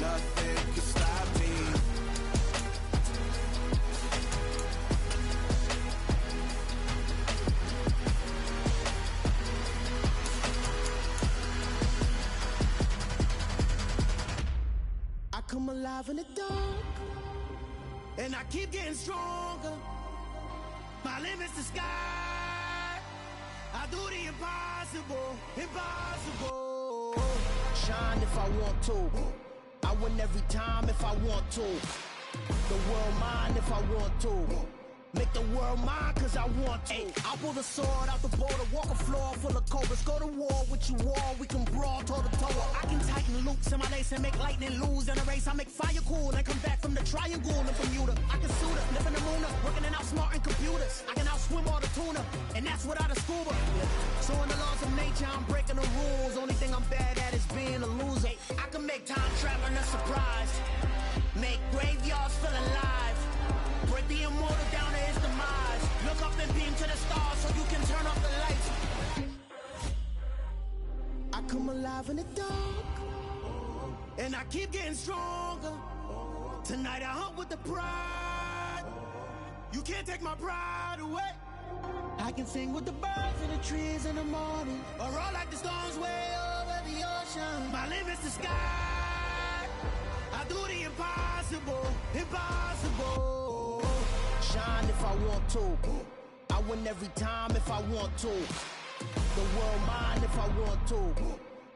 nothing can stop me. I come alive in the dark, and I keep getting stronger. My limit's the sky. I do the impossible, impossible. Shine if I want to. I win every time if I want to. The world mine if I want to. Make the world mine cause I want to. Ay, I pull the sword out the border, walk a floor full of cobras. Go to war with you all, we can brawl toe to toe. I can tighten loops in my lace and make lightning lose in a race. I make fire cool and come back from the triangle and Bermuda. I can suit her, live in the moon, working and outsmarting computers. I can outswim all the tuna, and that's without a scuba. So in the laws of nature, I'm breaking the rules. Only thing I'm bad at is being a loser. I can make time traveling a surprise, make graveyards feel alive, break the immortal down to his demise. Look up and beam to the stars so you can turn off the lights. I come alive in the dark, and I keep getting stronger. Tonight I hunt with the pride. You can't take my pride away. I can sing with the birds and the trees in the morning, or roll like the storms way over the ocean. My limit's the sky. I do the impossible, impossible. Shine if I want to. I win every time if I want to. The world mine if I want to.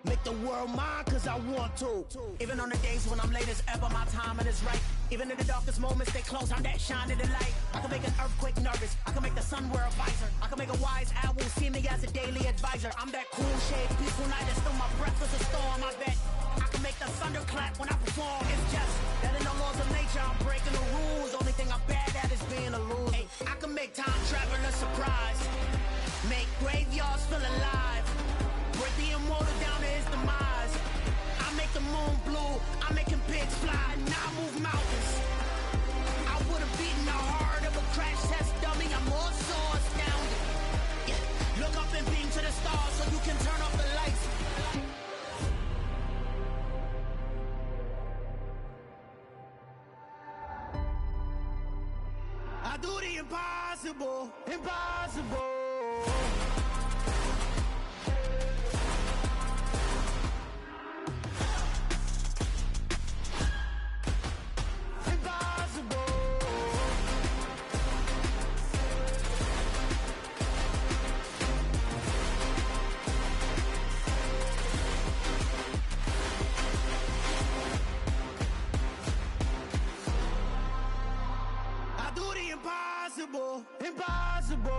Make the world mine cause I want to. Even on the days when I'm late as ever, my timing is right. Even in the darkest moments, they close, I'm that shine in the light. I can make an earthquake nervous, I can make the sun wear a visor. I can make a wise owl see me as a daily advisor. I'm that cool shade, peaceful night, and still my breath is a storm, I bet. I can make the thunder clap when I perform. It's just that in the laws of nature, I'm breaking the rules. Only thing I'm bad at is being a loser. Hey, I can make time travel a surprise, make graveyards feel alive, break the immortal down to his demise. I make the moon blue, I'm making pigs fly, now I move mountains. I would've beaten the heart of a crash test dummy. I'm more so astounded. Yeah. Look up and beam to the stars so you can turn off the lights. I do the impossible, impossible. Impossible, impossible.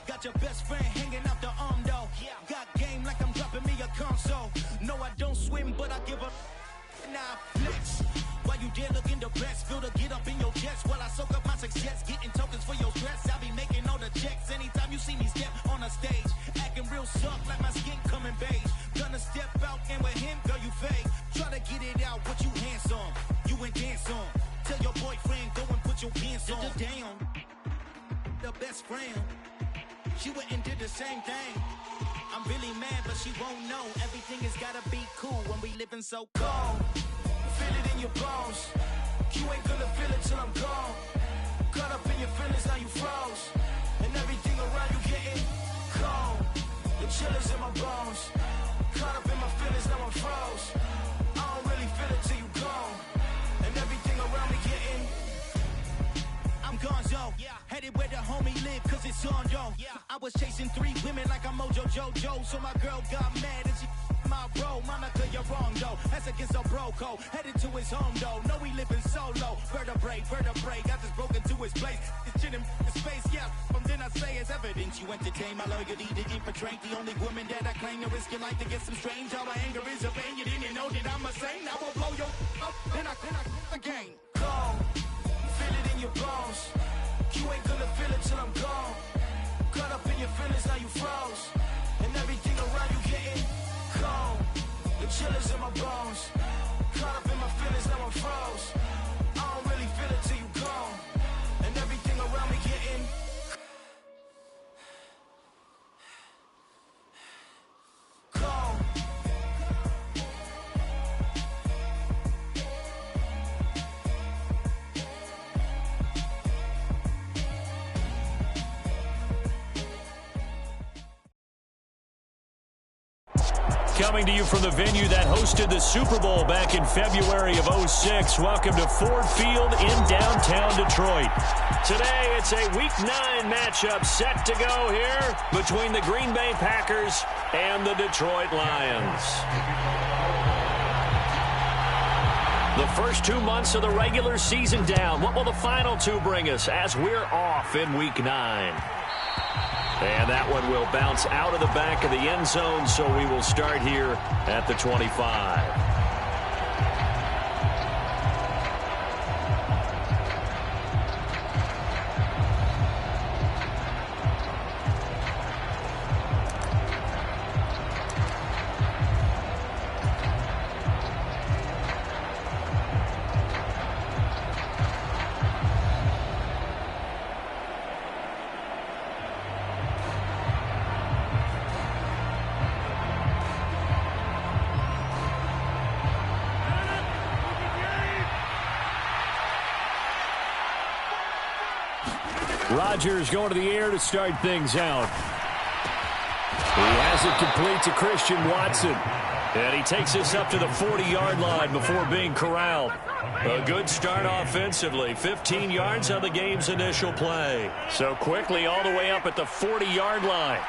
Got your best friend hanging out the arm though. Got game like I'm dropping me a console. No, I don't swim, but I give a nah flex. While you there looking depressed, feel the get up in your chest while I soak up my success, getting tokens for your stress. I be making all the checks anytime you see me step on a stage, acting real soft like my skin coming beige. Gonna step out and with him, girl, you fake. Try to get it out, but you handsome, you ain't dance on. Tell your boyfriend go and put your pants on. Damn, the best friend. She went and did the same thing. I'm really mad, but she won't know. Everything has gotta be cool when we living so cold. Feel it in your bones. You ain't gonna feel it till I'm gone. Caught up in your feelings, now you froze. And everything around you getting cold. The chillers in my bones. Caught up in my feelings, now I'm froze. I don't really feel it till you gone. And everything around me getting I'm gonzo, headed where the homie live, cause it's on, yo. I was chasing 3 women like I'm Mojo Jojo, so my girl got mad and she my bro. Monica, you're wrong, though. That's against a bro code. Headed to his home, though. No, he living solo. Vertebrae, got just broken to his place. It's shit in his face, yeah. From then I say it's evidence you entertain my loyalty to infiltrate the only woman that I claim to risk your life to get some strange. All my anger is a pain. You didn't know that I'm a saint. I will blow your up, then I again. Cold, feel it in your bones. froze. And everything around you getting cold. The chillers in my bones. Caught up in my feelings, now I'm froze. I don't really feel it till you gone. And everything around me getting cold. Coming to you from the venue that hosted the Super Bowl back in February of '06. Welcome to Ford Field in downtown Detroit. Today, it's a Week 9 matchup set to go here between the Green Bay Packers and the Detroit Lions. The first 2 months of the regular season down. What will the final two bring us as we're off in Week 9? And that one will bounce out of the back of the end zone, so we will start here at the 25. Rodgers going to the air to start things out. He has it complete to Christian Watson. And he takes us up to the 40-yard line before being corralled. A good start offensively. 15 yards on the game's initial play. So quickly all the way up at the 40-yard line.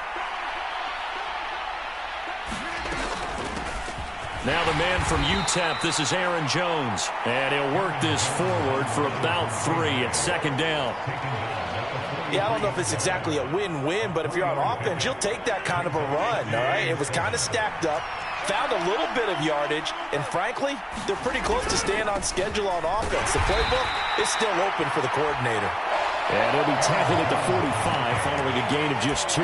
Now the man from UTEP, this is Aaron Jones. And he'll work this forward for about 3 at second down. Yeah, I don't know if it's exactly a win-win, but if you're on offense, you'll take that kind of a run, all right? It was kind of stacked up, found a little bit of yardage, and frankly, they're pretty close to staying on schedule on offense. The playbook is still open for the coordinator. And he'll be tackled at the 45 following a gain of just 2.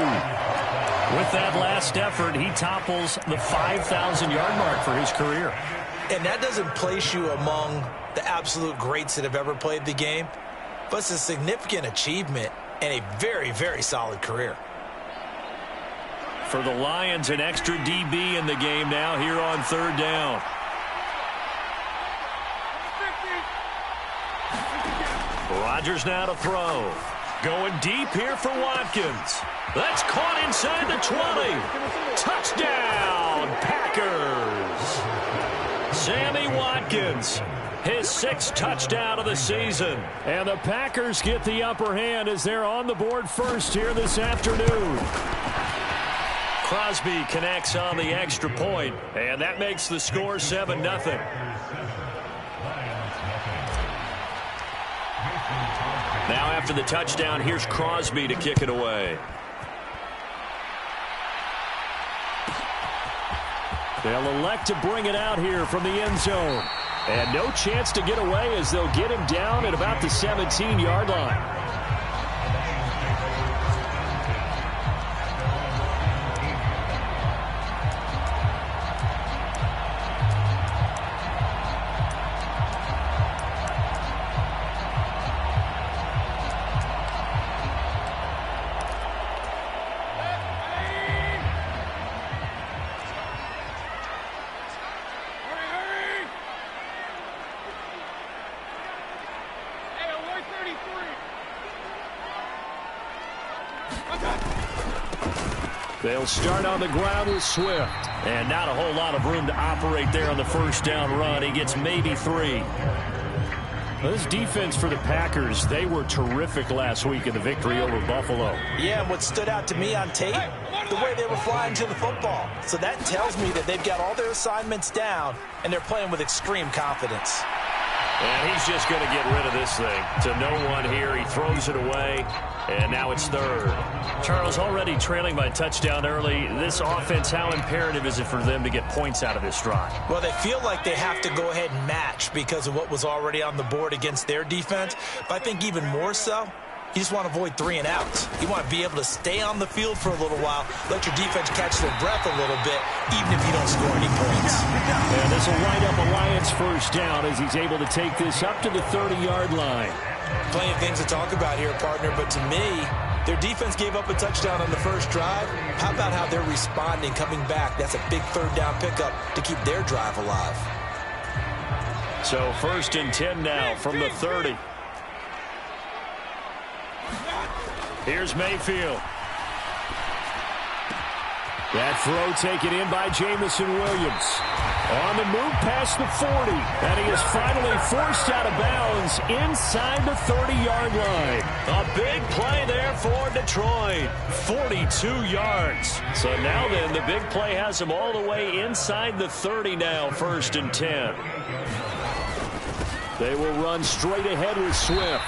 With that last effort, he topples the 5,000-yard mark for his career. And that doesn't place you among the absolute greats that have ever played the game, but it's a significant achievement and a very, very solid career. For the Lions, an extra DB in the game now here on third down. Rodgers now to throw. Going deep here for Watkins. That's caught inside the 20. Touchdown, Packers. Sammy Watkins, his 6th touchdown of the season. And the Packers get the upper hand as they're on the board first here this afternoon. Crosby connects on the extra point, and that makes the score 7-0. Now after the touchdown, here's Crosby to kick it away. They'll elect to bring it out here from the end zone. And no chance to get away as they'll get him down at about the 17-yard line. They'll start on the ground with Swift. And not a whole lot of room to operate there on the first down run. He gets maybe 3. Well, this defense for the Packers, they were terrific last week in the victory over Buffalo. Yeah, and what stood out to me on tape, the way they were flying to the football. So that tells me that they've got all their assignments down, and they're playing with extreme confidence. And he's just going to get rid of this thing. To no one here. He throws it away. And now it's third. Charles, already trailing by a touchdown early. This offense, how imperative is it for them to get points out of this drive? Well, they feel like they have to go ahead and match because of what was already on the board against their defense. But I think even more so, You just want to avoid 3 and outs. You want to be able to stay on the field for a little while, let your defense catch their breath a little bit, even if you don't score any points. And this will light up a Lions first down as he's able to take this up to the 30-yard line. Plenty of things to talk about here, partner, but to me, their defense gave up a touchdown on the first drive. How about how they're responding, coming back? That's a big third down pickup to keep their drive alive. So 1st and 10 now from the 30. Here's Mayfield. That throw taken in by Jamison Williams. On the move past the 40. And he is finally forced out of bounds inside the 30-yard line. A big play there for Detroit. 42 yards. So now then, the big play has him all the way inside the 30 now, 1st and 10. They will run straight ahead with Swift.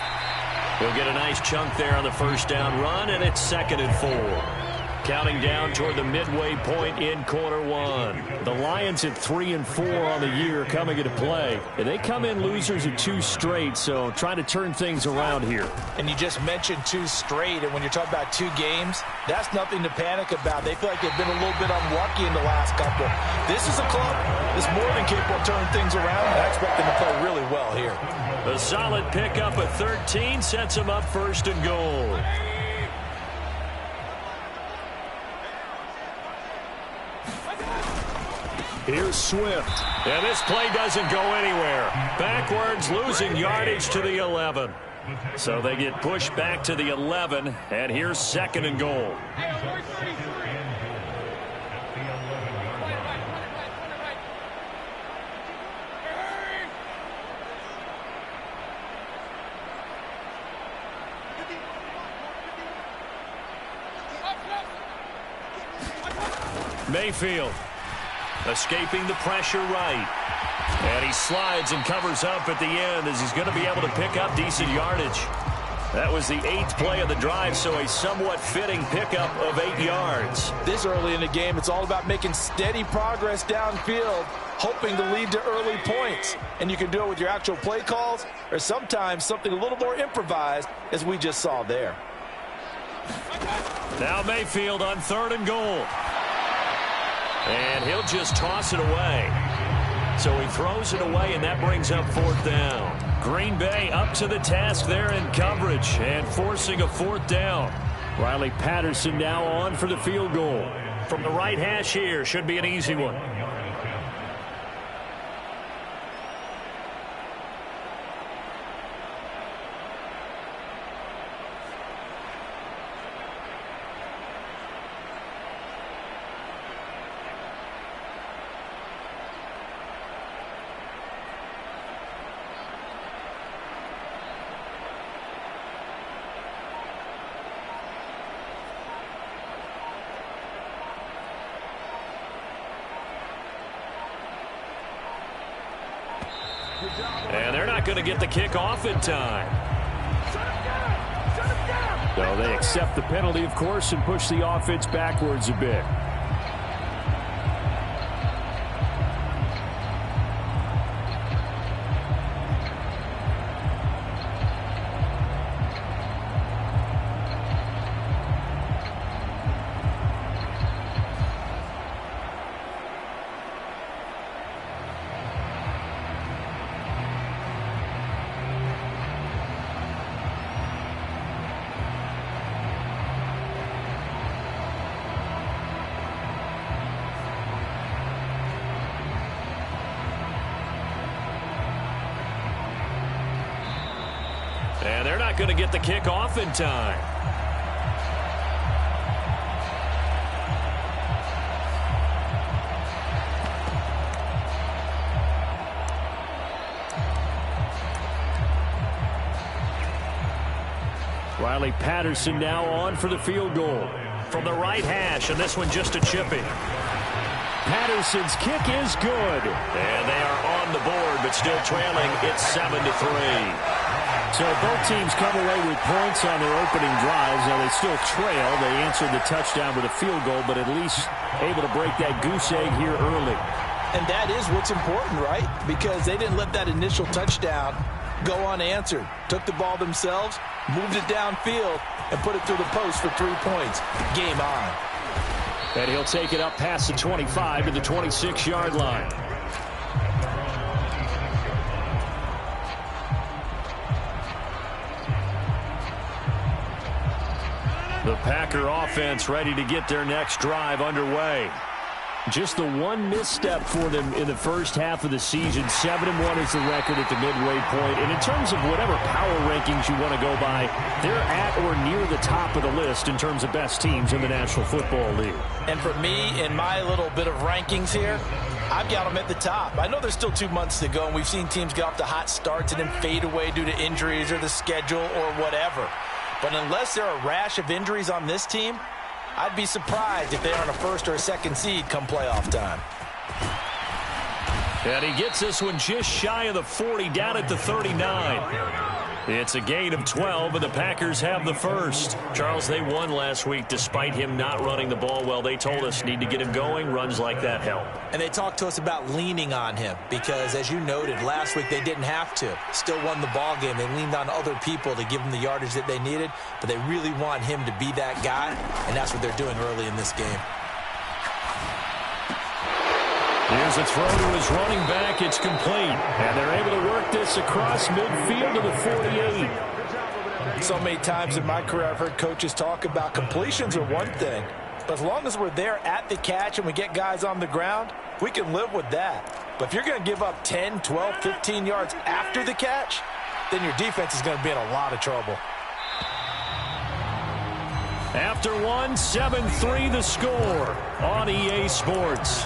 He'll get a nice chunk there on the first down run, and it's 2nd and 4. Counting down toward the midway point in quarter 1. The Lions at 3 and 4 on the year coming into play. And they come in losers of 2 straight, so trying to turn things around here. And you just mentioned 2 straight, and when you're talking about 2 games, that's nothing to panic about. They feel like they've been a little bit unlucky in the last couple. This is a club that's more than capable of turning things around. I expect them to play really well here. A solid pickup of 13 sets them up 1st and goal. Here's Swift. And this play doesn't go anywhere. Backwards, losing yardage to the 11. So they get pushed back to the 11, and here's 2nd and goal. Mayfield. Escaping the pressure right. And he slides and covers up at the end as he's going to be able to pick up decent yardage. That was the 8th play of the drive, so a somewhat fitting pickup of 8 yards. This early in the game, it's all about making steady progress downfield, hoping to lead to early points. And you can do it with your actual play calls or sometimes something a little more improvised, as we just saw there. Now Mayfield on 3rd and goal. And he'll just toss it away. So he throws it away, and that brings up 4th down. Green Bay up to the task there in coverage and forcing a 4th down. Riley Patterson now on for the field goal. From the right hash here, should be an easy one. And they're not going to get the kickoff in time. So they accept the penalty, of course, and push the offense backwards a bit. And they're not going to get the kickoff in time. Riley Patterson now on for the field goal. From the right hash, and this one just a chipping. Patterson's kick is good. And they are on the board, but still trailing. It's 7-3. So both teams come away with points on their opening drives. Now they still trail. They answered the touchdown with a field goal, but at least able to break that goose egg here early. And that is what's important, right? Because they didn't let that initial touchdown go unanswered. Took the ball themselves, moved it downfield, and put it through the post for 3 points. Game on. And he'll take it up past the 25 to the 26-yard line. The Packer offense ready to get their next drive underway. Just the one misstep for them in the first half of the season. 7-1 is the record at the midway point. And in terms of whatever power rankings you want to go by, they're at or near the top of the list in terms of best teams in the National Football League. And for me, in my little bit of rankings here, I've got them at the top. I know there's still 2 months to go, and we've seen teams get off to hot starts and then fade away due to injuries or the schedule or whatever. But unless there are a rash of injuries on this team, I'd be surprised if they aren't a first or a second seed come playoff time. And he gets this one just shy of the 40, down at the 39. It's a gain of 12, and the Packers have the first. Charles, they won last week despite him not running the ball well. They told us need to get him going. Runs like that help. And they talked to us about leaning on him because, as you noted, last week they didn't have to. Still won the ball game. They leaned on other people to give them the yardage that they needed, but they really want him to be that guy, and that's what they're doing early in this game. Here's a throw to his running back. It's complete. And they're able to work this across midfield to the 48. So many times in my career I've heard coaches talk about completions are one thing. But as long as we're there at the catch and we get guys on the ground, we can live with that. But if you're going to give up 10, 12, 15 yards after the catch, then your defense is going to be in a lot of trouble. After one, 7-3 the score on EA Sports.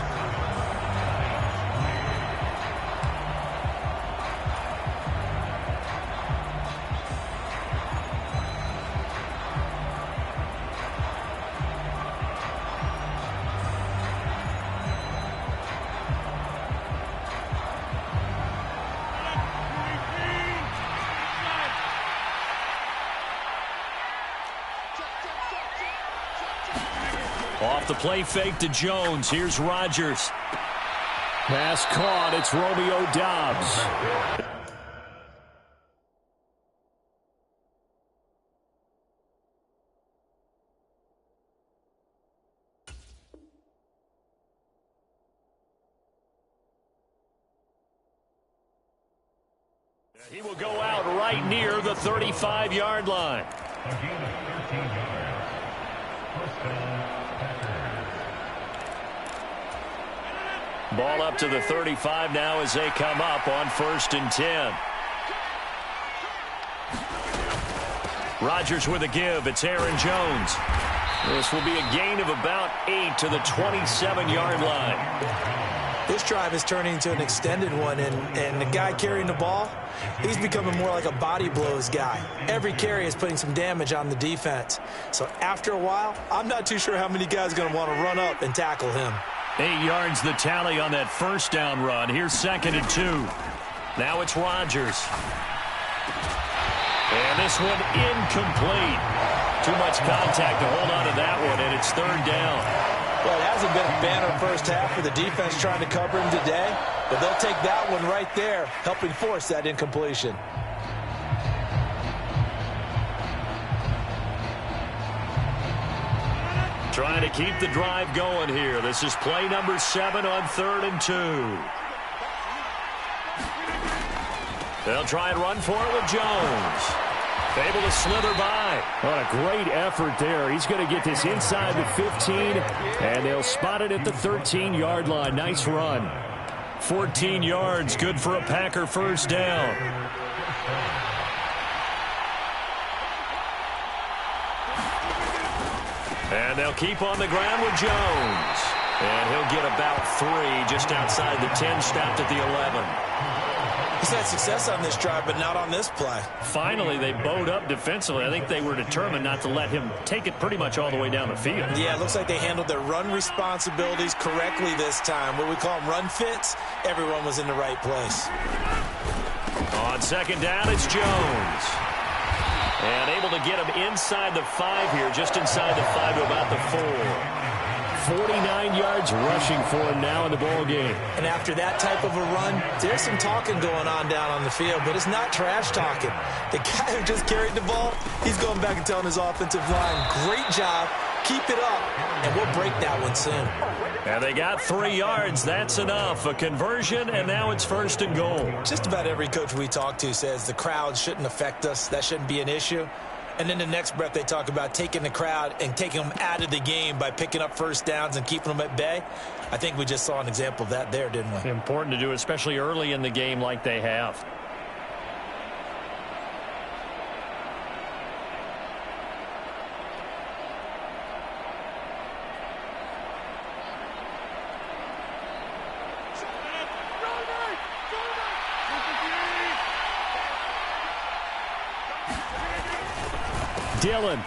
Off the play fake to Jones. Here's Rodgers. Pass caught. It's Romeo Doubs. He will go out right near the 35-yard line. Ball up to the 35 now as they come up on 1st and 10. Rodgers with a give. It's Aaron Jones. This will be a gain of about 8 to the 27-yard line. This drive is turning into an extended one, and the guy carrying the ball, he's becoming more like a body blows guy. Every carry is putting some damage on the defense. So after a while, I'm not too sure how many guys are going to want to run up and tackle him. 8 yards the tally on that first down run. Here's 2nd and 2. Now it's Rodgers. And this one incomplete. Too much contact to hold on to that one, and it's 3rd down. Well, it hasn't been a banner first half for the defense trying to cover him today, but they'll take that one right there, helping force that incompletion. Trying to keep the drive going here. This is play number 7 on 3rd and 2. They'll try and run for it with Jones. Able to slither by. What a great effort there. He's going to get this inside the 15, and they'll spot it at the 13-yard line. Nice run. 14 yards, good for a Packer first down. And they'll keep on the ground with Jones. And he'll get about 3 just outside the 10, stopped at the 11. He's had success on this drive, but not on this play. Finally, they bowed up defensively. I think they were determined not to let him take it pretty much all the way down the field. Yeah, it looks like they handled their run responsibilities correctly this time. What we call them run fits, everyone was in the right place. On 2nd down, it's Jones. And able to get him inside the 5 here, just inside the 5 to about the 4. 49 yards rushing for him now in the ball game. And after that type of a run, there's some talking going on down on the field, but it's not trash talking. The guy who just carried the ball, he's going back and telling his offensive line, great job, keep it up, and we'll break that one soon. And they got 3 yards. That's enough. A conversion, and now it's 1st and goal. Just about every coach we talk to says the crowd shouldn't affect us. That shouldn't be an issue. And then the next breath they talk about taking the crowd and taking them out of the game by picking up first downs and keeping them at bay. I think we just saw an example of that there, didn't we? Important to do, especially early in the game like they have. Dillon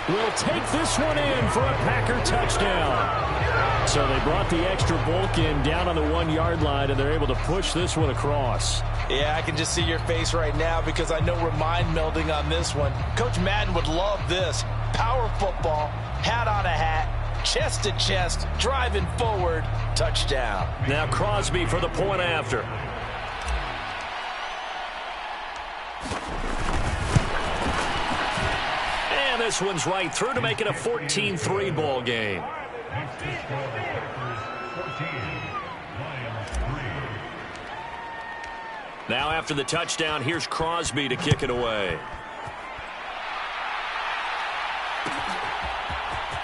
will take this one in for a Packer touchdown. So they brought the extra bulk in down on the 1-yard line, and they're able to push this one across. Yeah, I can just see your face right now because I know we're mind melding on this one. Coach Madden would love this. Power football, hat on a hat, chest to chest, driving forward, touchdown. Now Crosby for the point after. And this one's right through to make it a 14-3 ball game. Now after the touchdown, here's Crosby to kick it away.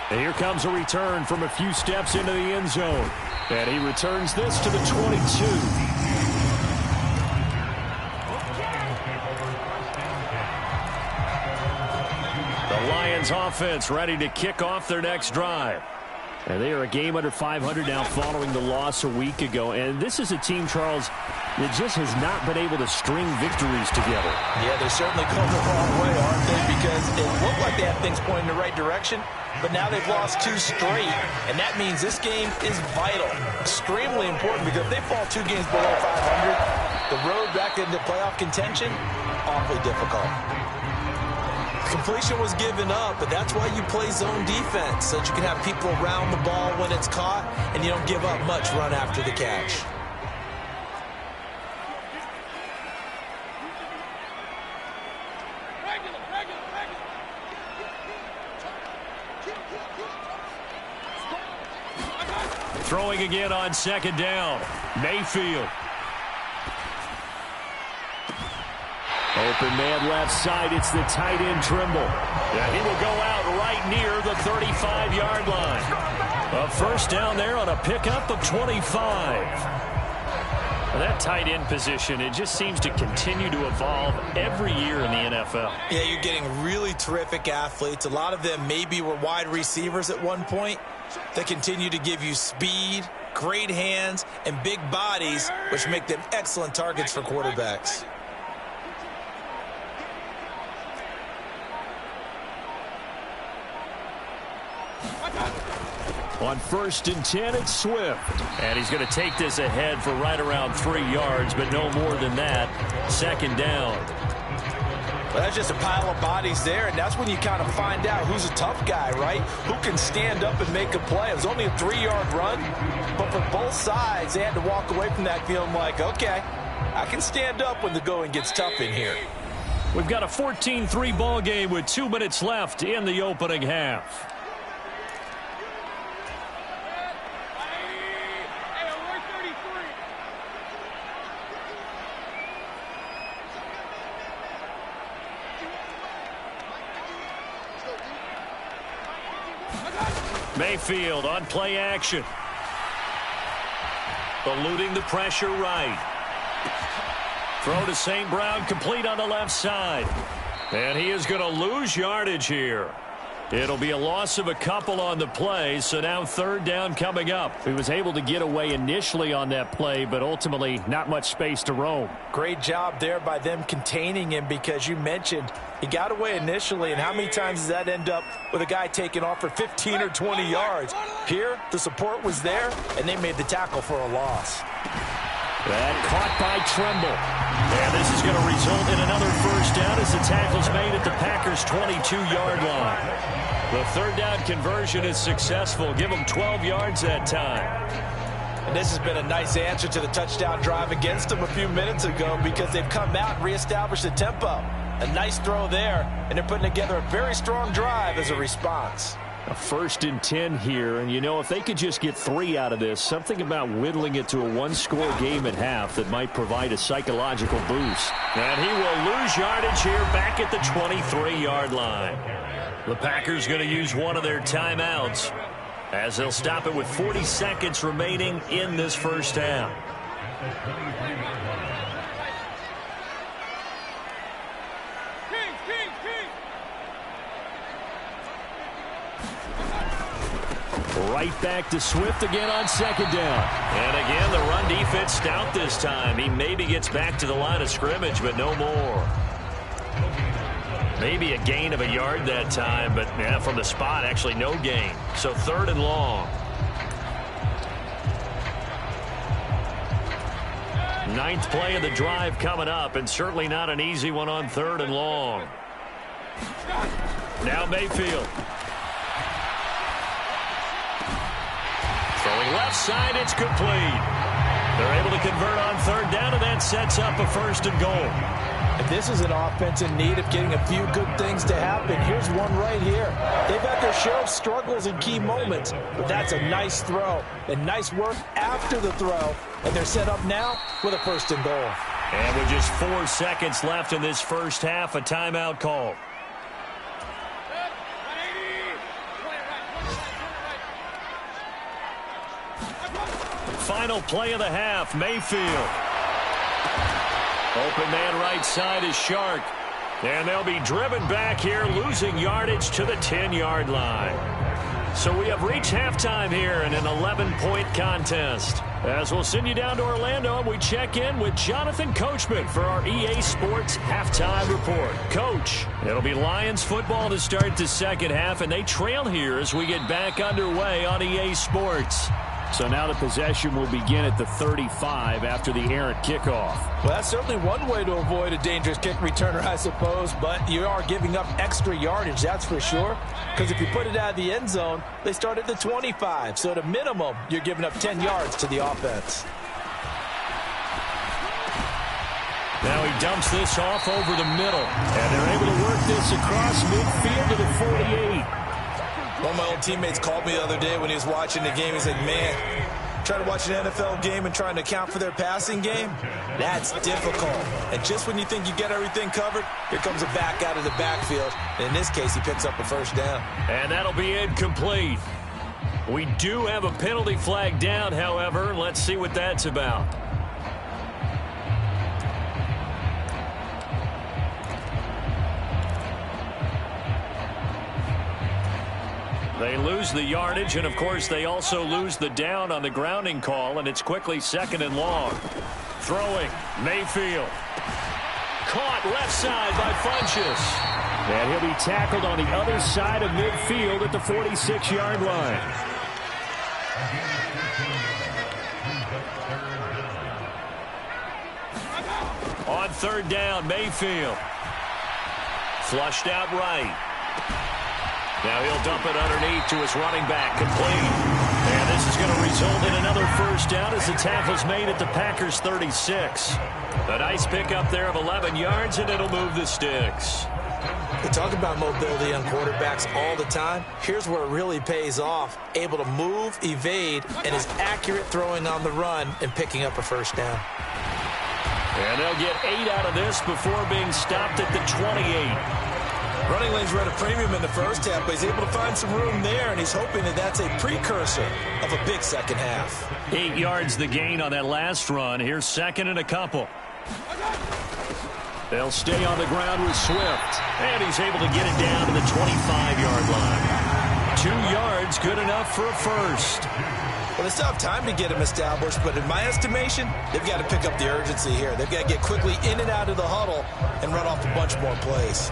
And here comes a return from a few steps into the end zone. And he returns this to the 22. Lions offense ready to kick off their next drive. And they are a game under 500 now following the loss a week ago. And this is a team, Charles, that just has not been able to string victories together. Yeah, they're certainly going the wrong way, aren't they? Because it looked like they had things pointing in the right direction, but now they've lost 2 straight. And that means this game is vital, extremely important, because if they fall 2 games below 500, the road back into playoff contention, awfully difficult. Completion was given up, but that's why you play zone defense, so that you can have people around the ball when it's caught, and you don't give up much run after the catch. Throwing again on 2nd down. Mayfield. Open man left side. It's the tight end Trimble. Yeah, he will go out right near the 35-yard line. A first down there on a pickup of 25. Well, that tight end position, it just seems to continue to evolve every year in the NFL. Yeah, you're getting really terrific athletes. A lot of them maybe were wide receivers at one point. They continue to give you speed, great hands, and big bodies, which make them excellent targets for quarterbacks. On 1st and 10, it's Swift. And he's going to take this ahead for right around 3 yards, but no more than that. 2nd down. Well, that's just a pile of bodies there, and that's when you kind of find out who's a tough guy, right? Who can stand up and make a play. It was only a 3-yard run, but for both sides, they had to walk away from that feeling like, okay, I can stand up when the going gets tough in here. We've got a 14-3 ball game with 2 minutes left in the opening half. Mayfield on play action. Eluding the pressure right. Throw to St. Brown, complete on the left side. And he is going to lose yardage here. It'll be a loss of a couple on the play, so now 3rd down coming up. He was able to get away initially on that play, but ultimately not much space to roam. Great job there by them containing him, because you mentioned he got away initially, and how many times does that end up with a guy taking off for 15 or 20 yards? Here, the support was there, and they made the tackle for a loss. That caught by Tremble. And this is going to result in another first down as the tackle's made at the Packers' 22-yard line. The third down conversion is successful. Give them 12 yards that time. And this has been a nice answer to the touchdown drive against them a few minutes ago because they've come out and reestablished the tempo. A nice throw there, and they're putting together a very strong drive as a response. A 1st and 10 here, and you know, if they could just get 3 out of this, something about whittling it to a one-score game at half that might provide a psychological boost. And he will lose yardage here back at the 23-yard line. The Packers going to use one of their timeouts as they'll stop it with 40 seconds remaining in this first half. Right back to Swift again on 2nd down. And again, the run defense stout this time. He maybe gets back to the line of scrimmage, but no more. Maybe a gain of a yard that time, but yeah, from the spot, actually no gain. So 3rd and long. 9th play of the drive coming up, and certainly not an easy one on 3rd and long. Now Mayfield. Throwing left side, it's complete. They're able to convert on 3rd down, and that sets up a 1st and goal. And this is an offense in need of getting a few good things to happen. Here's one right here. They've had their share of struggles in key moments, but that's a nice throw and nice work after the throw. And they're set up now with a 1st and goal. And with just 4 seconds left in this first half, a timeout call. Final play of the half, Mayfield. Open man right side is Shark. And they'll be driven back here, losing yardage to the 10-yard line. So we have reached halftime here in an 11-point contest. As we'll send you down to Orlando, and we check in with Jonathan Coachman for our EA Sports Halftime Report. Coach, it'll be Lions football to start the second half, and they trail here as we get back underway on EA Sports. So now the possession will begin at the 35 after the errant kickoff. Well, that's certainly one way to avoid a dangerous kick returner, I suppose, but you are giving up extra yardage, that's for sure, because if you put it out of the end zone, they start at the 25, so at a minimum, you're giving up 10 yards to the offense. Now he dumps this off over the middle, and they're able to work this across midfield to the 48. One of my old teammates called me the other day when he was watching the game. He's like, man, trying to watch an NFL game and trying to account for their passing game, that's difficult. And just when you think you get everything covered, here comes a back out of the backfield. And in this case, he picks up a 1st down. And that'll be incomplete. We do have a penalty flag down, however. Let's see what that's about. They lose the yardage, and of course they also lose the down on the grounding call, and it's quickly 2nd and long. Throwing, Mayfield. Caught left side by Funchess. And he'll be tackled on the other side of midfield at the 46-yard line. On 3rd down, Mayfield. Flushed out right. Now he'll dump it underneath to his running back, complete. And this is going to result in another 1st down as the tackle's made at the Packers' 36. A nice pickup there of 11 yards, and it'll move the sticks. We talk about mobility on quarterbacks all the time. Here's where it really pays off. Able to move, evade, and is accurate throwing on the run and picking up a 1st down. And they'll get 8 out of this before being stopped at the 28. Running lanes were at a premium in the first half, but he's able to find some room there, and he's hoping that that's a precursor of a big second half. 8 yards the gain on that last run. Here's 2nd and a couple. They'll stay on the ground with Swift, and he's able to get it down to the 25-yard line. 2 yards, good enough for a 1st. Well, they still have time to get him established, but in my estimation, they've got to pick up the urgency here. They've got to get quickly in and out of the huddle and run off a bunch more plays.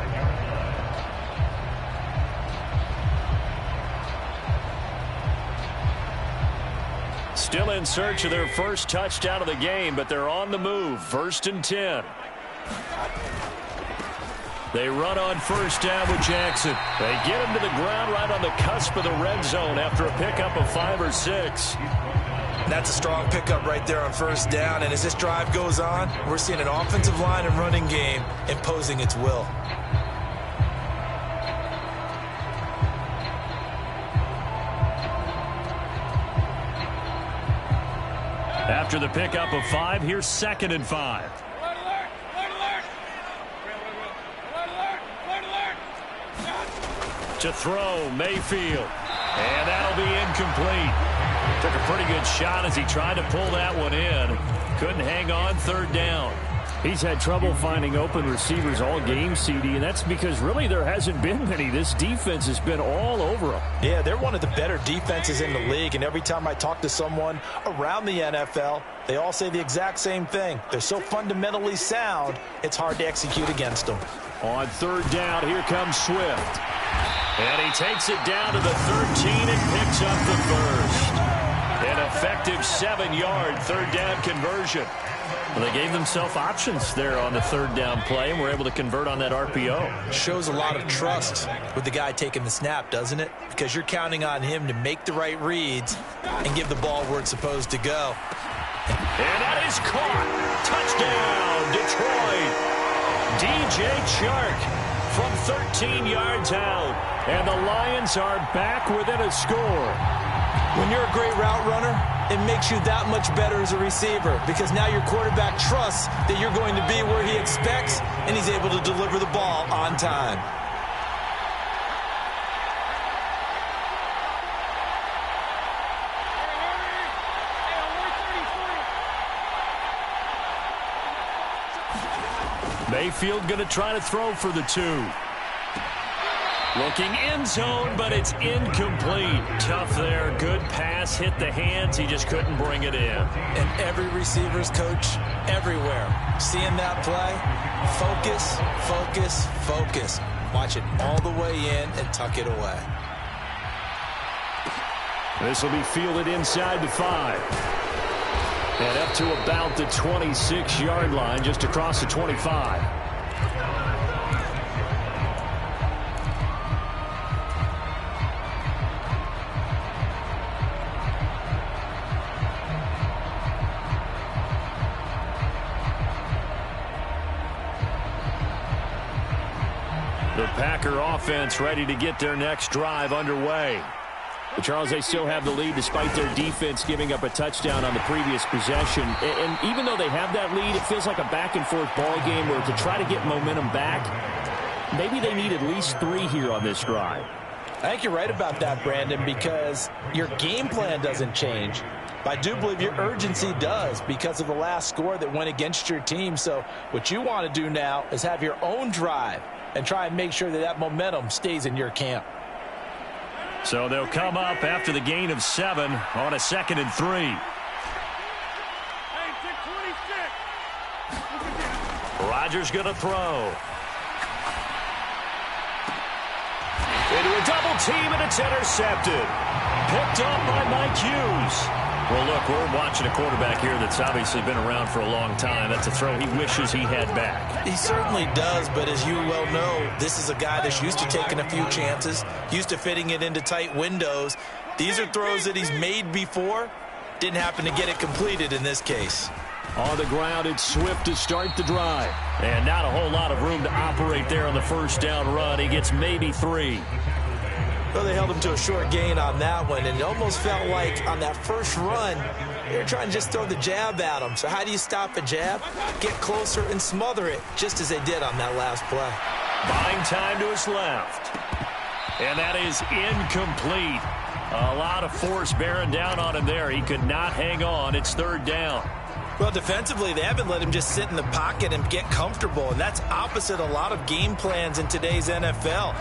still in search of their first touchdown of the game, but they're on the move. 1st and 10. They run on first down with Jackson. They get him to the ground right on the cusp of the red zone after a pickup of 5 or 6. That's a strong pickup right there on first down, and as this drive goes on, we're seeing an offensive line and running game imposing its will. After the pickup of 5, here's 2nd and 5. To throw, Mayfield. And that'll be incomplete. Took a pretty good shot as he tried to pull that one in. Couldn't hang on 3rd down. He's had trouble finding open receivers all game, CD, and that's because really there hasn't been many. This defense has been all over them. Yeah, they're one of the better defenses in the league, and every time I talk to someone around the NFL, they all say the exact same thing. They're so fundamentally sound, it's hard to execute against them. On 3rd down, here comes Swift. And he takes it down to the 13 and picks up the first. An effective 7-yard 3rd down conversion. Well, they gave themselves options there on the 3rd down play, and were able to convert on that RPO. Shows a lot of trust with the guy taking the snap, doesn't it? Because you're counting on him to make the right reads and give the ball where it's supposed to go. And that is caught. Touchdown, Detroit. DJ Chark from 13 yards out. And the Lions are back within a score. When you're a great route runner, it makes you that much better as a receiver, because now your quarterback trusts that you're going to be where he expects, and he's able to deliver the ball on time. Mayfield going to try to throw for the 2. Looking end zone, but it's incomplete. Tough there. Good pass. Hit the hands. He just couldn't bring it in. And every receiver's coach everywhere, seeing that play, focus, focus, focus. Watch it all the way in and tuck it away. This will be fielded inside the 5. And up to about the 26-yard line, just across the 25. The Packer offense ready to get their next drive underway. But Charles, they still have the lead despite their defense giving up a touchdown on the previous possession. And even though they have that lead, it feels like a back-and-forth ball game where to try to get momentum back, maybe they need at least 3 here on this drive. I think you're right about that, Brandon, because your game plan doesn't change. But I do believe your urgency does because of the last score that went against your team. So what you want to do now is have your own drive and try and make sure that that momentum stays in your camp. So they'll come up after the gain of 7 on a 2nd and 3. Rodgers going to throw. Into a double team, and it's intercepted. Picked up by Mike Hughes. Well, look, we're watching a quarterback here that's obviously been around for a long time. That's a throw he wishes he had back. He certainly does, but as you well know, this is a guy that's used to taking a few chances, used to fitting it into tight windows. These are throws that he's made before. Didn't happen to get it completed in this case. On the ground, it's Swift to start the drive. And not a whole lot of room to operate there on the first down run. He gets maybe 3. Well, they held him to a short gain on that one, and it almost felt like on that first run, they were trying to just throw the jab at him. So how do you stop a jab? Get closer and smother it, just as they did on that last play. Buying time to his left. And that is incomplete. A lot of force bearing down on him there. He could not hang on. It's 3rd down. Well, defensively, they haven't let him just sit in the pocket and get comfortable, and that's opposite a lot of game plans in today's NFL.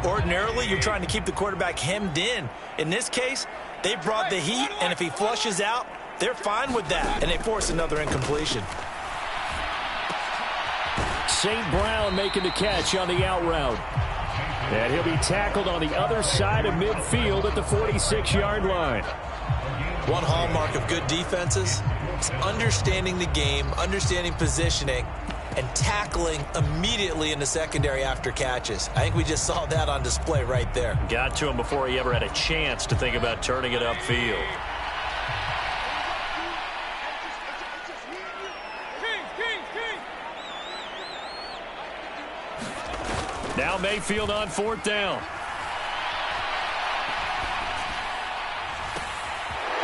Ordinarily, you're trying to keep the quarterback hemmed in. In this case, they brought the heat, and if he flushes out, they're fine with that, and they force another incompletion. St. Brown making the catch on the out route. And he'll be tackled on the other side of midfield at the 46-yard line. One hallmark of good defenses is understanding the game, understanding positioning, and tackling immediately in the secondary after catches. I think we just saw that on display right there. Got to him before he ever had a chance to think about turning it upfield. Now Mayfield on 4th down.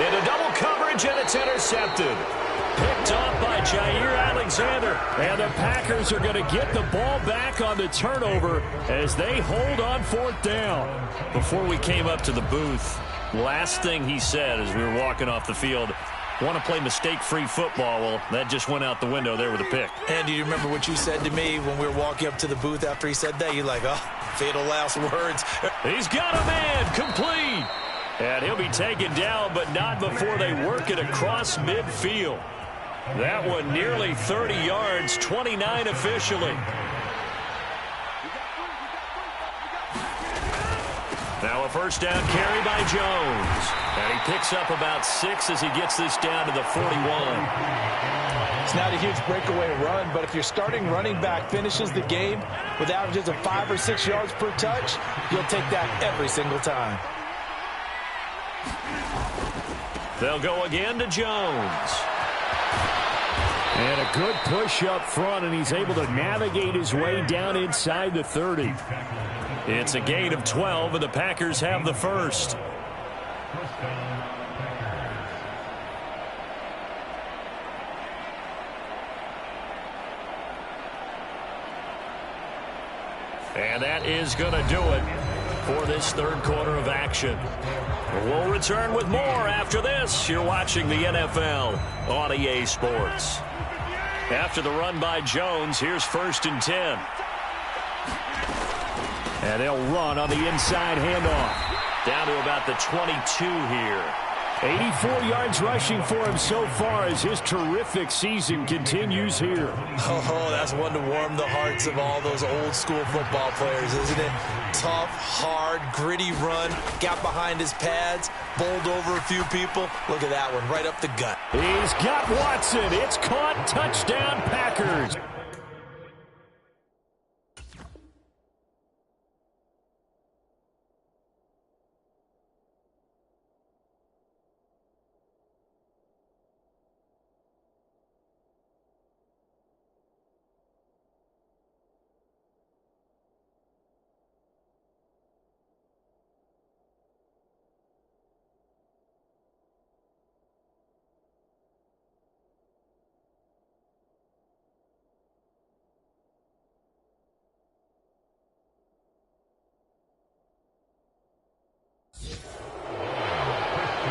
Into double coverage, and it's intercepted. Picked off by Jair Alexander. And the Packers are going to get the ball back on the turnover as they hold on 4th down. Before we came up to the booth, last thing he said as we were walking off the field, want to play mistake-free football. Well, that just went out the window there with a pick. And do you remember what you said to me when we were walking up to the booth after he said that? You're like, oh, fatal last words. He's got a man, complete. And he'll be taken down, but not before they work it across midfield. That one nearly 30 yards, 29 officially. Now a first down carry by Jones. And he picks up about 6 as he gets this down to the 41. It's not a huge breakaway run, but if your starting running back finishes the game with averages of 5 or 6 yards per touch, you'll take that every single time. They'll go again to Jones. And a good push up front, and he's able to navigate his way down inside the 30. It's a gain of 12, and the Packers have the first. And that is going to do it for this third quarter of action. We'll return with more after this. You're watching the NFL on EA Sports. After the run by Jones, here's 1st and 10. And they'll run on the inside handoff. Down to about the 22 here. 84 yards rushing for him so far as his terrific season continues here. Oh, that's one to warm the hearts of all those old school football players, isn't it? Tough, hard, gritty run, got behind his pads, bowled over a few people. Look at that one, right up the gut. He's got Watson. It's caught. Touchdown, Packers.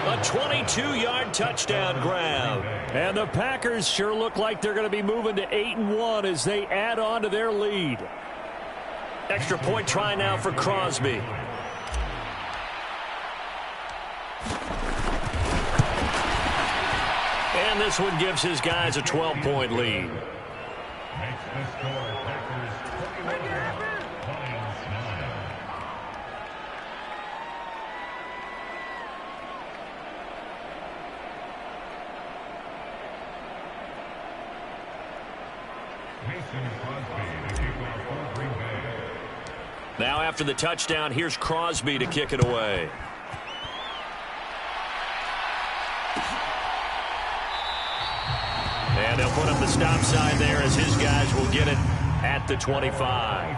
A 22-yard touchdown grab. And the Packers sure look like they're going to be moving to 8-1 as they add on to their lead. Extra point try now for Crosby. And this one gives his guys a 12-point lead. Now after the touchdown, here's Crosby to kick it away. And they'll put up the stop sign there as his guys will get it at the 25.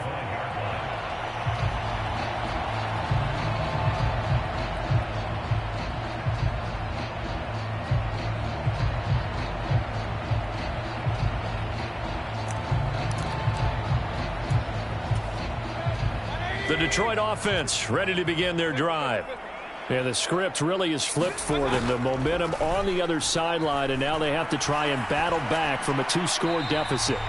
The Detroit offense ready to begin their drive. Yeah, the script really is flipped for them. The momentum on the other sideline, and now they have to try and battle back from a 2-score deficit.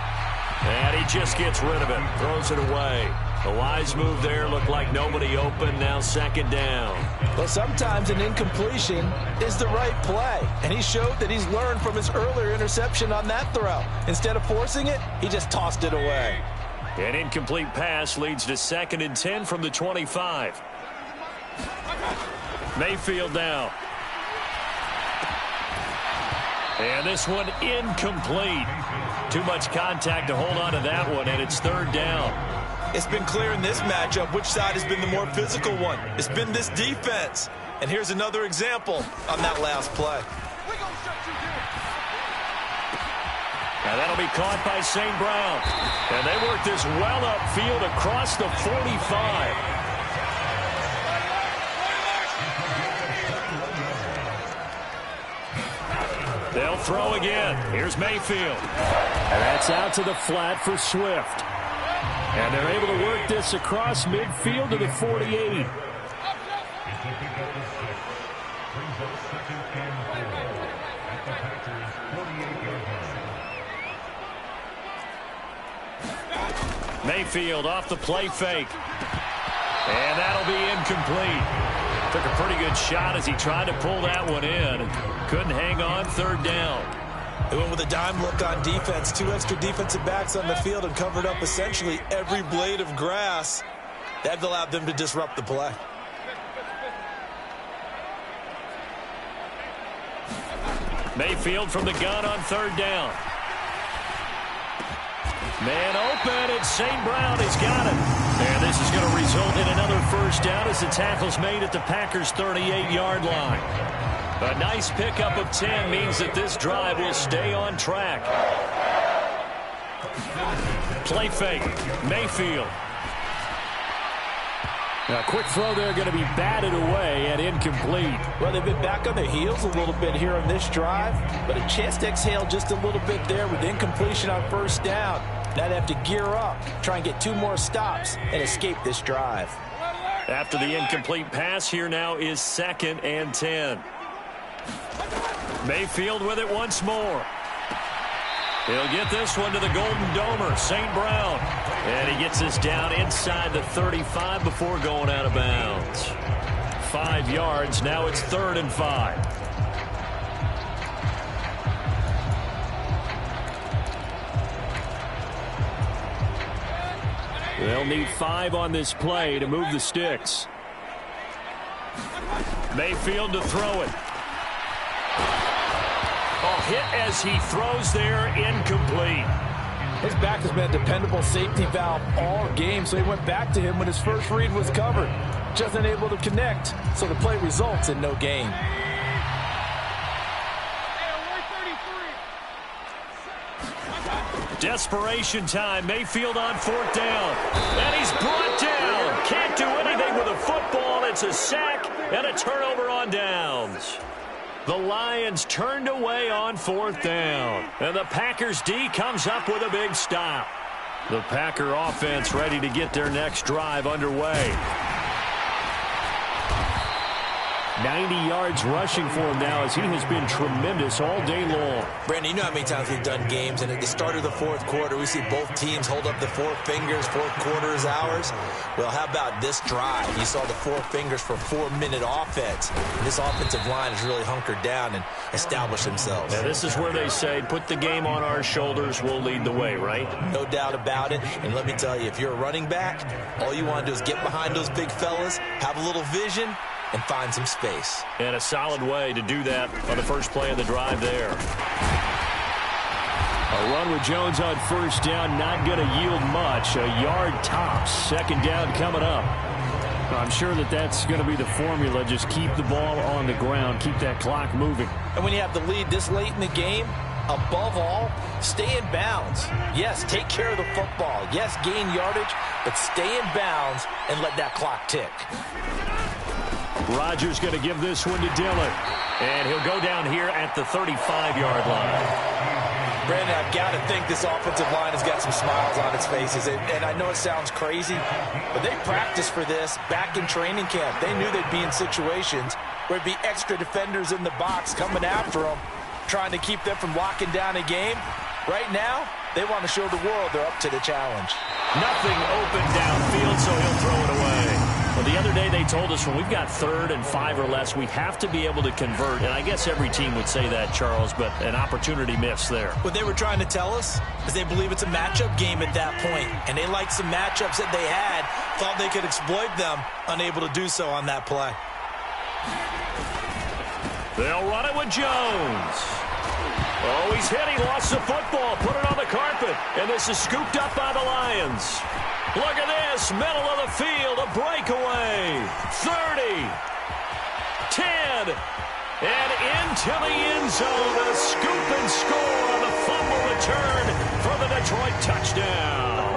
And he just gets rid of it, throws it away. The wise move there, looked like nobody open, now 2nd down. Well, sometimes an incompletion is the right play, and he showed that he's learned from his earlier interception on that throw. Instead of forcing it, he just tossed it away. An incomplete pass leads to 2nd and 10 from the 25. Mayfield now. And this one incomplete. Too much contact to hold on to that one, and it's third down. It's been clear in this matchup which side has been the more physical one. It's been this defense. And here's another example on that last play. Now that'll be caught by St. Brown. And they work this well upfield across the 45. They'll throw again. Here's Mayfield. And that's out to the flat for Swift. And they're able to work this across midfield to the 48. Mayfield off the play fake. And that'll be incomplete. Took a pretty good shot as he tried to pull that one in. Couldn't hang on, third down. They went with a dime look on defense. 2 extra defensive backs on the field and covered up essentially every blade of grass. That allowed them to disrupt the play. Mayfield from the gun on third down. Man open, and St. Brown has got it. And this is going to result in another first down as the tackle's made at the Packers' 38-yard line. A nice pickup of 10 means that this drive will stay on track. Play fake, Mayfield. A quick throw there going to be batted away and incomplete. Well, they've been back on their heels a little bit here on this drive, but a chance to exhale just a little bit there with incompletion on first down. Now they have to gear up, try and get 2 more stops, and escape this drive. After the incomplete pass, here now is 2nd and 10. Mayfield with it once more. He'll get this one to the Golden Domer, St. Brown. And he gets this down inside the 35 before going out of bounds. 5 yards, now it's 3rd and 5. They'll need 5 on this play to move the sticks. Mayfield to throw it. Hit as he throws there, incomplete. His back has been a dependable safety valve all game, so he went back to him when his first read was covered. Just unable to connect, so the play results in no gain. Desperation time. Mayfield on 4th down. And he's brought down. Can't do anything with a football. It's a sack and a turnover on downs. The Lions turned away on 4th down. And the Packers D comes up with a big stop. The Packer offense ready to get their next drive underway. 90 yards rushing for him now as he has been tremendous all day long. Brandon, you know how many times we've done games, and at the start of the 4th quarter, we see both teams hold up the 4 fingers, 4th quarter is ours. Well, how about this drive? You saw the 4 fingers for 4-minute offense. And this offensive line has really hunkered down and established themselves. Now, this is where they say, put the game on our shoulders, we'll lead the way, right? No doubt about it. And let me tell you, if you're a running back, all you want to do is get behind those big fellas, have a little vision, and find some space. And a solid way to do that on the first play of the drive there. A run with Jones on first down, not going to yield much. A yard tops. 2nd down coming up. I'm sure that that's going to be the formula. Just keep the ball on the ground. Keep that clock moving. And when you have the lead this late in the game, above all, stay in bounds. Yes, take care of the football. Yes, gain yardage, but stay in bounds and let that clock tick. Rodgers going to give this one to Dillon. And he'll go down here at the 35-yard line. Brandon, I've got to think this offensive line has got some smiles on its faces. And I know it sounds crazy, but they practiced for this back in training camp. They knew they'd be in situations where there'd be extra defenders in the box coming after them, trying to keep them from locking down a game. Right now, they want to show the world they're up to the challenge. Nothing open downfield, so he'll throw it away. Well, the other day they told us when we've got 3rd and 5 or less, we have to be able to convert. And I guess every team would say that, Charles, but an opportunity missed there. What they were trying to tell us is they believe it's a matchup game at that point. And they liked some matchups that they had, thought they could exploit them, unable to do so on that play. They'll run it with Jones. Oh, he's hit. He lost the football. Put it on the carpet. And this is scooped up by the Lions. Look at this. Middle of the field. A breakaway. 30. 10. And into the end zone. A scoop and score on the fumble return for the Detroit touchdown.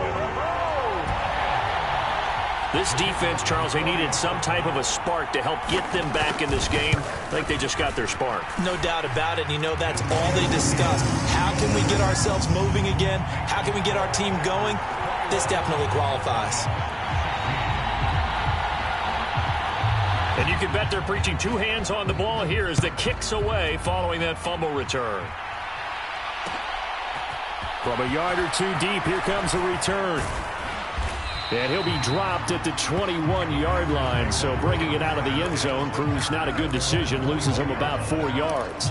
This defense, Charles, they needed some type of a spark to help get them back in this game. I think they just got their spark. No doubt about it. And you know that's all they discussed. How can we get ourselves moving again? How can we get our team going? This definitely qualifies. And you can bet they're preaching two hands on the ball here as the kick's away following that fumble return. From a yard or two deep, here comes a return. And he'll be dropped at the 21-yard line, so bringing it out of the end zone proves not a good decision, loses him about 4 yards.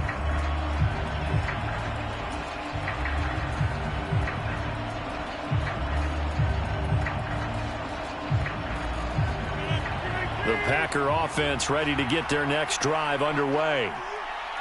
The Packer offense ready to get their next drive underway.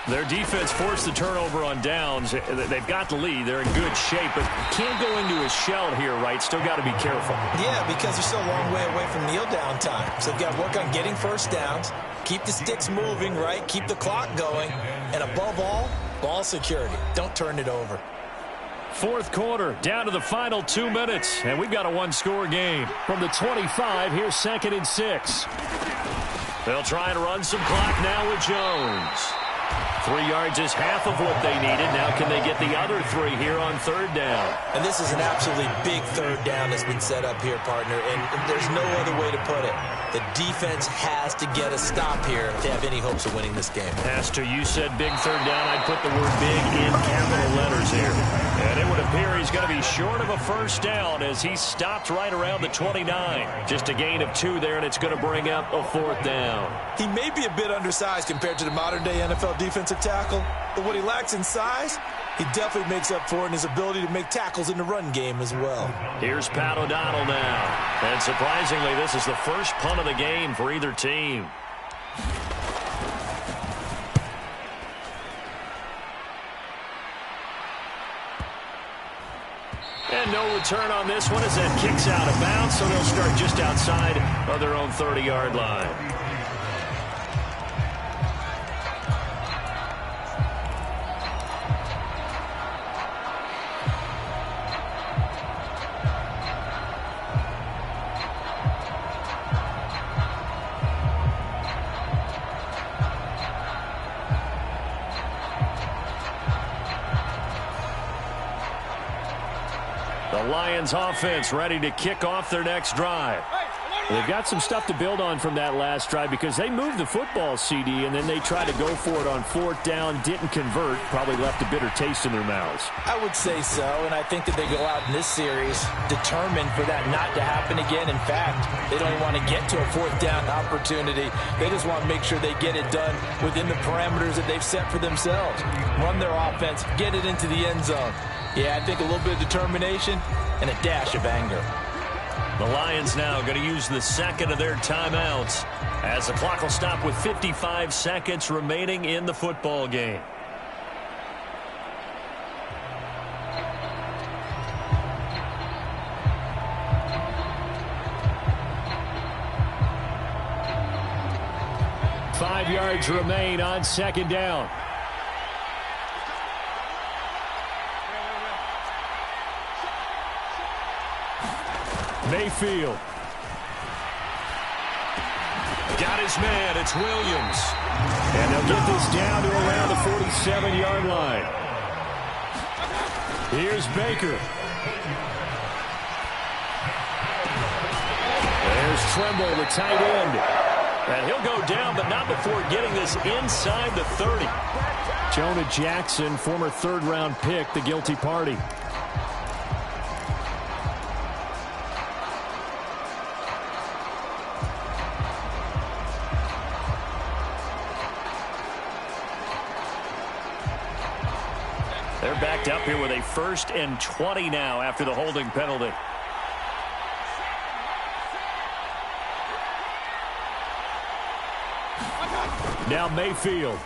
Their defense forced the turnover on downs. They've got the lead. They're in good shape, but can't go into a shell here, right? Still got to be careful. Yeah, because they're still a long way away from kneel down time. So they've got to work on getting first downs, keep the sticks moving, right? Keep the clock going. And above all, ball security. Don't turn it over. Fourth quarter, down to the final 2 minutes, and we've got a one-score game. From the 25, here's 2nd and 6. They'll try and run some clock now with Jones. 3 yards is half of what they needed. Now can they get the other 3 here on third down? And this is an absolutely big third down that's been set up here, partner, and there's no other way to put it. The defense has to get a stop here to have any hopes of winning this game. Pastor, you said big third down. I'd put the word big in capital letters here. And it would appear he's going to be short of a first down as he stopped right around the 29. Just a gain of 2 there, and it's going to bring up a 4th down. He may be a bit undersized compared to the modern-day NFL defensive tackle, but what he lacks in size, he definitely makes up for in his ability to make tackles in the run game as well. Here's Pat O'Donnell now. And surprisingly, this is the first punt of the game for either team. And no return on this one as that kicks out of bounds, so they'll start just outside of their own 30-yard line. The Lions offense ready to kick off their next drive. They've got some stuff to build on from that last drive because they moved the football, CD, and then they tried to go for it on 4th down, didn't convert, probably left a bitter taste in their mouths. I would say so, and I think that they go out in this series determined for that not to happen again. In fact, they don't even want to get to a 4th down opportunity. They just want to make sure they get it done within the parameters that they've set for themselves. Run their offense, get it into the end zone. Yeah, I think a little bit of determination and a dash of anger. The Lions now going to use the second of their timeouts as the clock will stop with 55 seconds remaining in the football game. Five yards remain on 2nd down. Mayfield. Got his man. It's Williams. And they'll get this down to around the 47-yard line. Here's Baker. There's Tremble, the tight end. And he'll go down, but not before getting this inside the 30. Jonah Jackson, former third-round pick, the guilty party. They're backed up here with a 1st and 20 now after the holding penalty. Now Mayfield.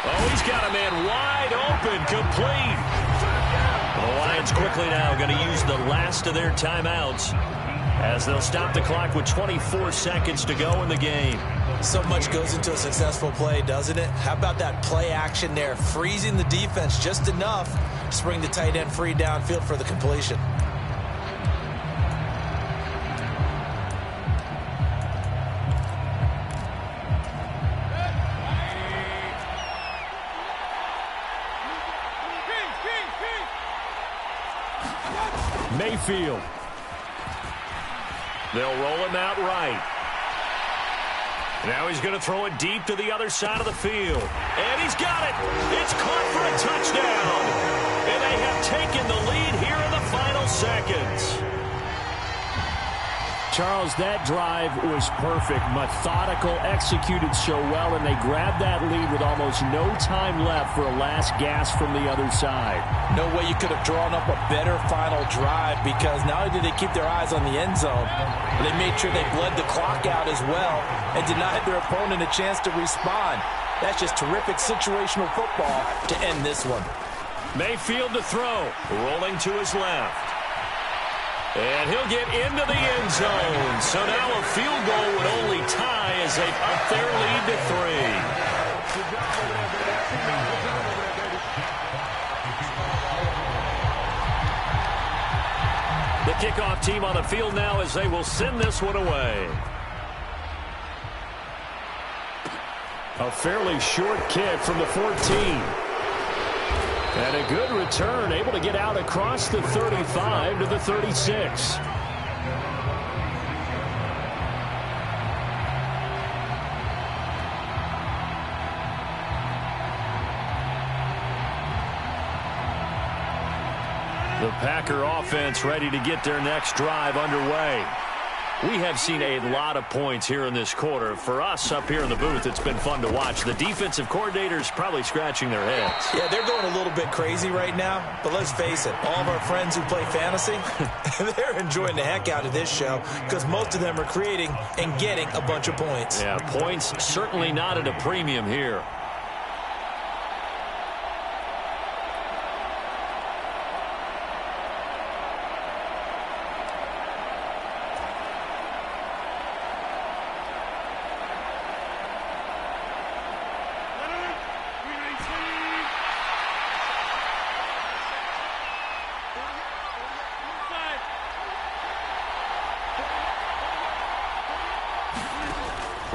Oh, he's got a man wide open, complete. The Lions quickly now going to use the last of their timeouts as they'll stop the clock with 24 seconds to go in the game. So much goes into a successful play, doesn't it? How about that play action there, freezing the defense just enough to bring the tight end free downfield for the completion. Mayfield. They'll roll him out right. Now he's going to throw it deep to the other side of the field. And he's got it. It's caught for a touchdown. And they have taken the lead here in the final seconds. Charles, that drive was perfect. Methodical, executed so well, and they grabbed that lead with almost no time left for a last gasp from the other side. No way you could have drawn up a better final drive, because not only did they keep their eyes on the end zone, but they made sure they bled the clock out as well and denied their opponent a chance to respond. That's just terrific situational football to end this one. Mayfield to throw, rolling to his left. And he'll get into the end zone. So now a field goal would only tie as they've upped their lead to 3. The kickoff team on the field now as they will send this one away. A fairly short kick from the 14. And a good return, able to get out across the 35 to the 36. The Packer offense ready to get their next drive underway. We have seen a lot of points here in this quarter. For us up here in the booth, it's been fun to watch. The defensive coordinators probably scratching their heads. Yeah, they're going a little bit crazy right now. But let's face it, all of our friends who play fantasy, they're enjoying the heck out of this show because most of them are creating and getting a bunch of points. Yeah, points certainly not at a premium here.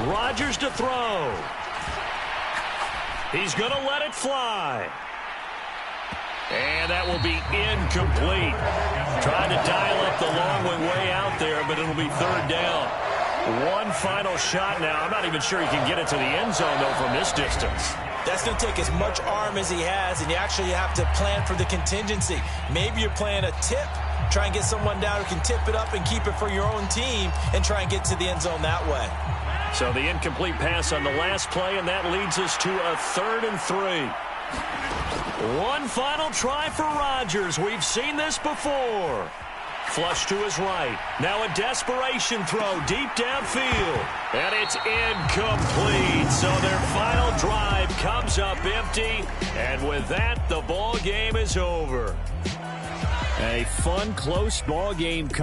Rodgers to throw. He's going to let it fly. And that will be incomplete. Trying to dial up the long way out there, but it'll be third down. One final shot now. I'm not even sure he can get it to the end zone, though, from this distance. That's going to take as much arm as he has, and you actually have to plan for the contingency. Maybe you're playing a tip. Try and get someone down who can tip it up and keep it for your own team and try and get to the end zone that way. So the incomplete pass on the last play, and that leads us to a 3rd and 3. One final try for Rodgers. We've seen this before. Flush to his right. Now a desperation throw deep downfield. And it's incomplete. So their final drive comes up empty. And with that, the ball game is over. A fun, close ball game.